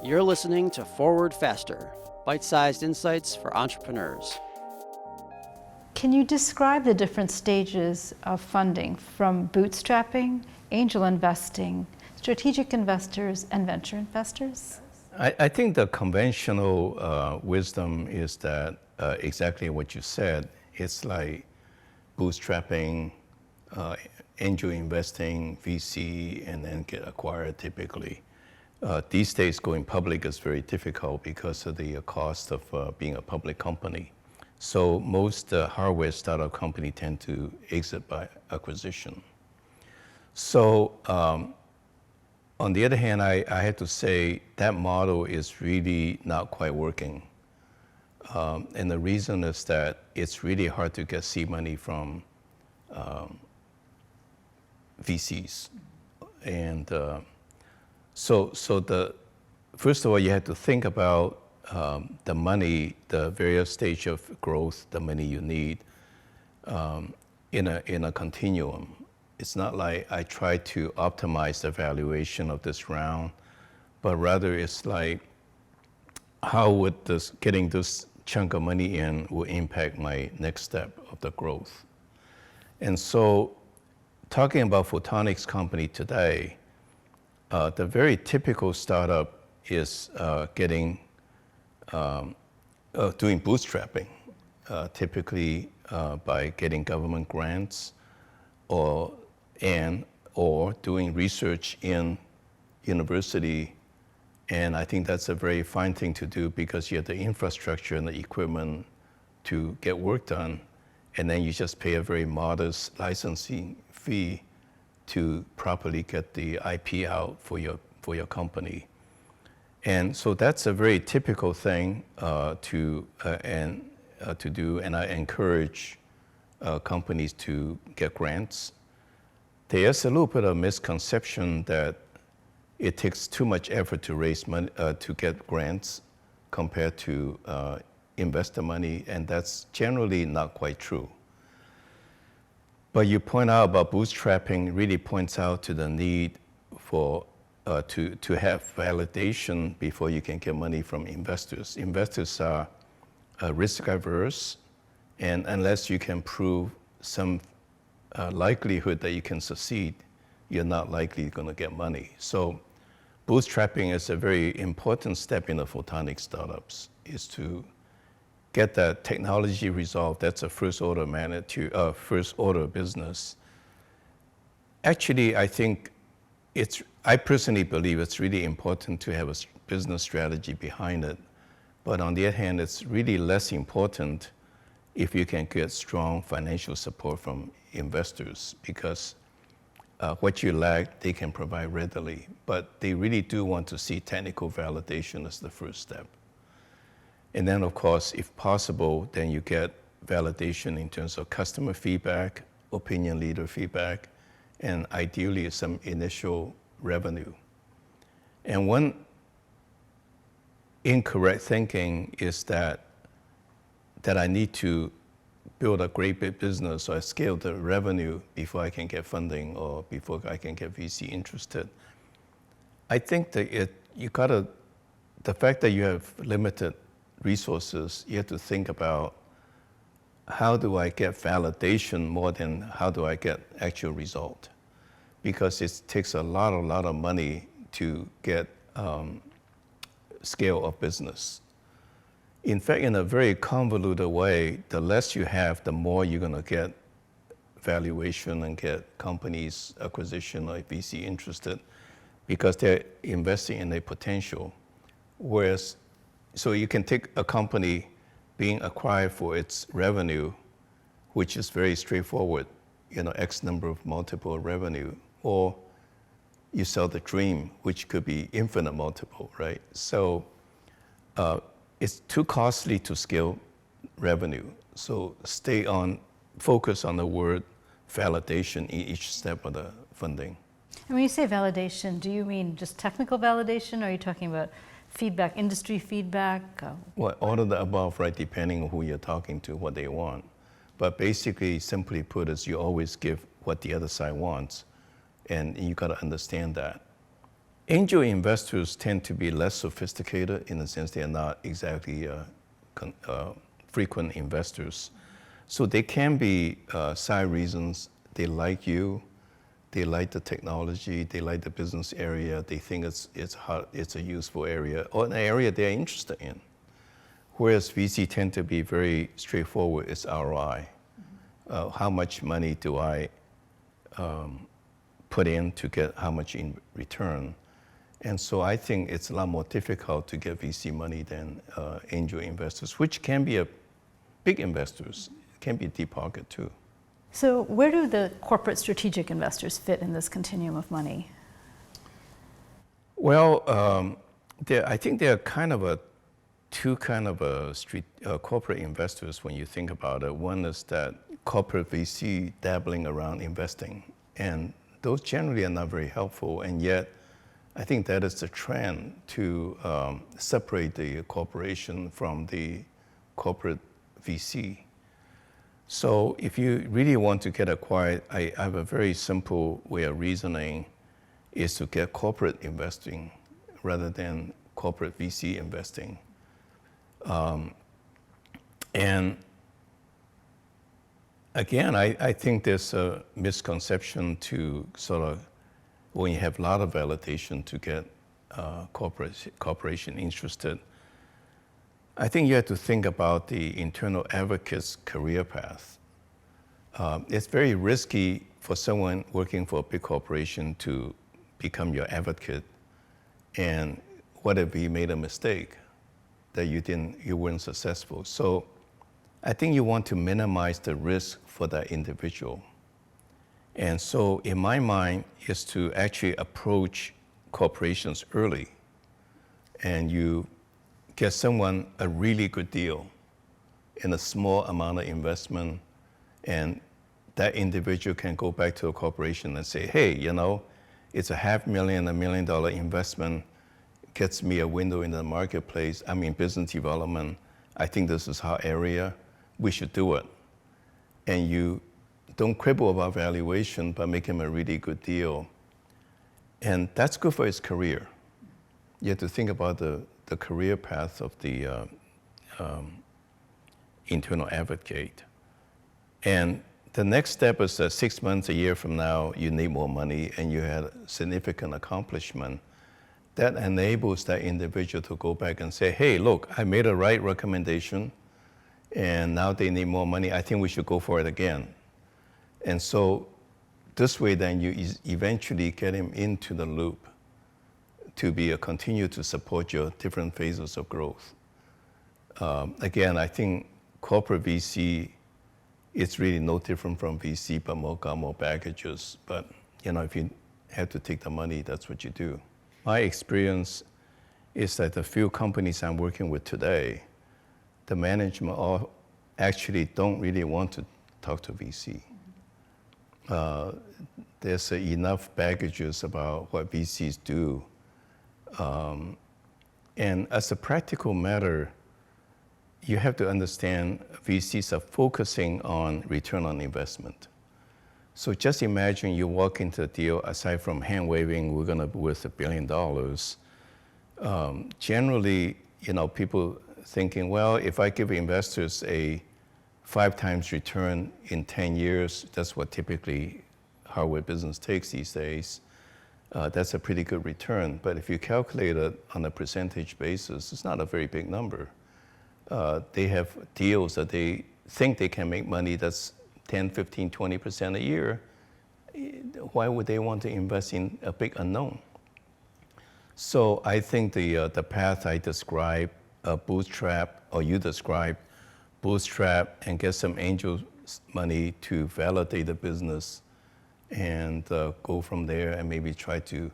You're listening to Forward Faster, bite-sized insights for entrepreneurs. Can you describe the different stages of funding from bootstrapping, angel investing, strategic investors, and venture investors? I think the conventional wisdom is that exactly what you said. It's like bootstrapping, angel investing, VC, and then get acquired typically. These days, going public is very difficult because of the cost of being a public company. So most hardware startup companies tend to exit by acquisition. So on the other hand, I have to say that model is really not quite working. And the reason is that it's really hard to get seed money from VCs. And so first of all, you have to think about the money, the various stage of growth, the money you need in a continuum. It's not like I try to optimize the valuation of this round, but rather it's like how would getting this chunk of money in will impact my next step of the growth. And so talking about photonics company today, the very typical startup is doing bootstrapping, typically by getting government grants or doing research in university. And I think that's a very fine thing to do because you have the infrastructure and the equipment to get work done, and then you just pay a very modest licensing fee to properly get the IP out for your company. And so that's a very typical thing to do, and I encourage companies to get grants. There's a little bit of misconception that it takes too much effort to raise money to get grants compared to investor money, and that's generally not quite true. But you point out about bootstrapping really points out to the need for to have validation before you can get money from investors. Investors are risk averse, and unless you can prove some likelihood that you can succeed, you're not likely going to get money. So bootstrapping is a very important step in the photonic startups, is to get that technology resolved. That's a first order business. Actually, I personally believe it's really important to have a business strategy behind it. But on the other hand, it's really less important if you can get strong financial support from investors, because what you lack, they can provide readily. But they really do want to see technical validation as the first step. And then, of course, if possible, then you get validation in terms of customer feedback, opinion leader feedback, and ideally some initial revenue. And one incorrect thinking is that I need to build a great big business or scale the revenue before I can get funding or before I can get VC interested. I think that the fact that you have limited resources, you have to think about how do I get validation more than how do I get actual result, because it takes a lot of money to get scale of business. In fact, in a very convoluted way, the less you have, the more you're going to get valuation and get companies acquisition or VC interested, because they're investing in their potential. Whereas, so you can take a company being acquired for its revenue, which is very straightforward, X number of multiple revenue, or you sell the dream, which could be infinite multiple, right? So it's too costly to scale revenue. So focus on the word validation in each step of the funding. And when you say validation, do you mean just technical validation, or are you talking about feedback, industry feedback? Well, all of the above, right, depending on who you're talking to, what they want. But basically, simply put, is you always give what the other side wants, and you got to understand that. Angel investors tend to be less sophisticated in the sense they are not exactly frequent investors. So they can be side reasons. They like you, they like the technology, they like the business area, they think it's hot, it's a useful area, or an area they're interested in. Whereas VC tend to be very straightforward, it's ROI. How much money do I put in to get how much in return? And so I think it's a lot more difficult to get VC money than angel investors, which can be big investors, can be deep pocket too. So where do the corporate strategic investors fit in this continuum of money? Well, I think there are two kind of corporate investors when you think about it. One is that corporate VC dabbling around investing, and those generally are not very helpful, and yet I think that is the trend to separate the corporation from the corporate VC. So if you really want to get acquired, I have a very simple way of reasoning, is to get corporate investing rather than corporate VC investing. And again, I think there's a misconception to sort of, when you have a lot of validation to get corporation interested, I think you have to think about the internal advocate's career path. It's very risky for someone working for a big corporation to become your advocate, and what if you made a mistake that you weren't successful? So I think you want to minimize the risk for that individual. And so in my mind is to actually approach corporations early, and you get someone a really good deal in a small amount of investment, and that individual can go back to a corporation and say, hey, it's $500,000, $1 million investment, gets me a window into the marketplace. I'm in business development. I think this is our area. We should do it. And you don't quibble about valuation, but make him a really good deal. And that's good for his career. You have to think about the career path of the internal advocate. And the next step is that 6 months, a year from now, you need more money and you had significant accomplishment. That enables that individual to go back and say, hey, look, I made a right recommendation and now they need more money. I think we should go for it again. And so this way then you eventually get him into the loop to continue to support your different phases of growth. Again, I think corporate VC, it's really no different from VC, but got more packages. But if you have to take the money, that's what you do. My experience is that the few companies I'm working with today, the management all actually don't really want to talk to VC. There's enough baggages about what VCs do. And as a practical matter, you have to understand VCs are focusing on return on investment. So just imagine you walk into a deal, aside from hand waving, we're going to be worth $1 billion. Generally, people thinking, well, if I give investors a 5 times return in 10 years, that's what typically hardware business takes these days. That's a pretty good return. But if you calculate it on a percentage basis, it's not a very big number. They have deals that they think they can make money that's 10, 15, 20% a year. Why would they want to invest in a big unknown? So I think the path I described, bootstrap, or you described, bootstrap and get some angel money to validate the business and go from there and maybe try to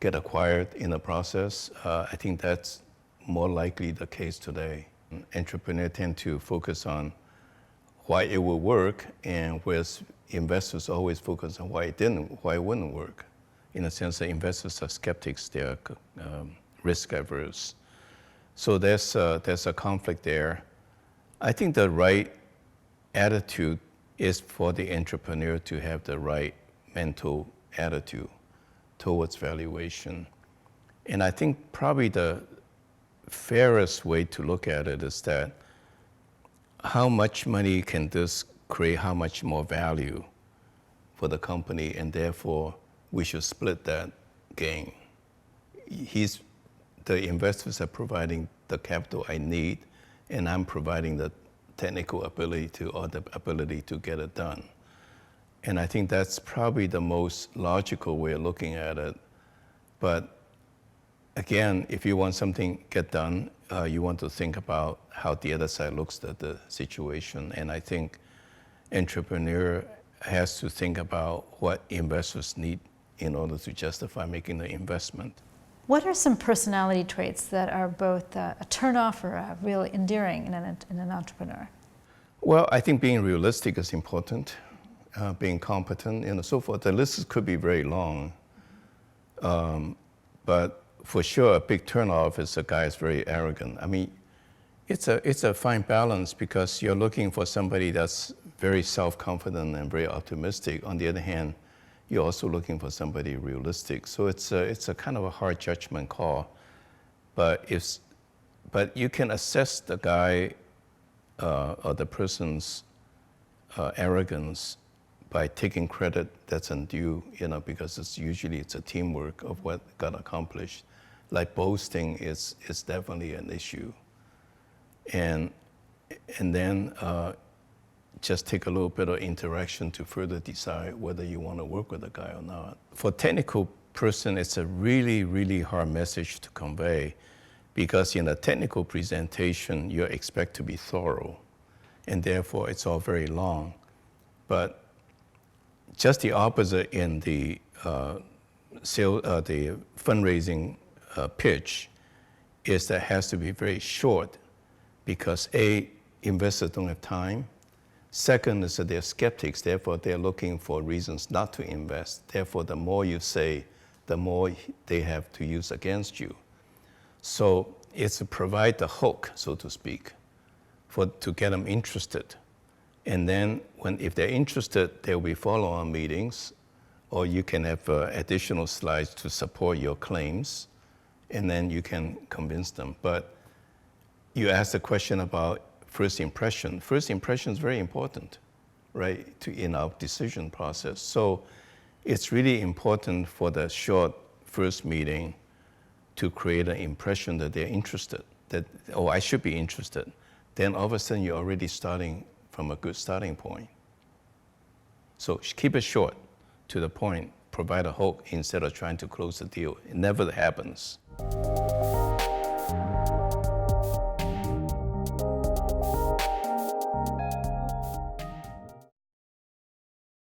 get acquired in the process. I think that's more likely the case today. Entrepreneurs tend to focus on why it will work, and whereas investors always focus on why it wouldn't work. In a sense that investors are skeptics, they're risk averse. So there's a conflict there. I think the right attitude is for the entrepreneur to have the right mental attitude towards valuation. And I think probably the fairest way to look at it is that how much money can this create, how much more value for the company, and therefore we should split that gain. The investors are providing the capital I need, and I'm providing the technical ability or the ability to get it done. And I think that's probably the most logical way of looking at it. But again, if you want something get done, you want to think about how the other side looks at the situation. And I think entrepreneur has to think about what investors need in order to justify making the investment. What are some personality traits that are both a turnoff or really endearing in an entrepreneur? Well, I think being realistic is important, being competent, and so forth. The list could be very long, but for sure, a big turnoff is a guy who's very arrogant. I mean, it's a fine balance because you're looking for somebody that's very self-confident and very optimistic. On the other hand, you're also looking for somebody realistic. So it's a kind of a hard judgment call. But you can assess the guy or the person's arrogance by taking credit that's undue, because it's usually a teamwork of what got accomplished. Like boasting is definitely an issue. And then just take a little bit of interaction to further decide whether you want to work with a guy or not. For a technical person, it's a really, really hard message to convey because in a technical presentation, you're expected to be thorough, and therefore it's all very long. But just the opposite in the the fundraising pitch is that it has to be very short because investors don't have time. Second is that they're skeptics, therefore they're looking for reasons not to invest. Therefore, the more you say, the more they have to use against you. So it's to provide the hook, so to speak, to get them interested. And then if they're interested, there will be follow-on meetings, or you can have additional slides to support your claims, and then you can convince them. But you asked a question about first impression. First impression is very important, right, in our decision process. So it's really important for the short first meeting to create an impression that they're interested, that, oh, I should be interested. Then all of a sudden you're already starting from a good starting point. So keep it short, to the point, provide a hook instead of trying to close the deal. It never happens.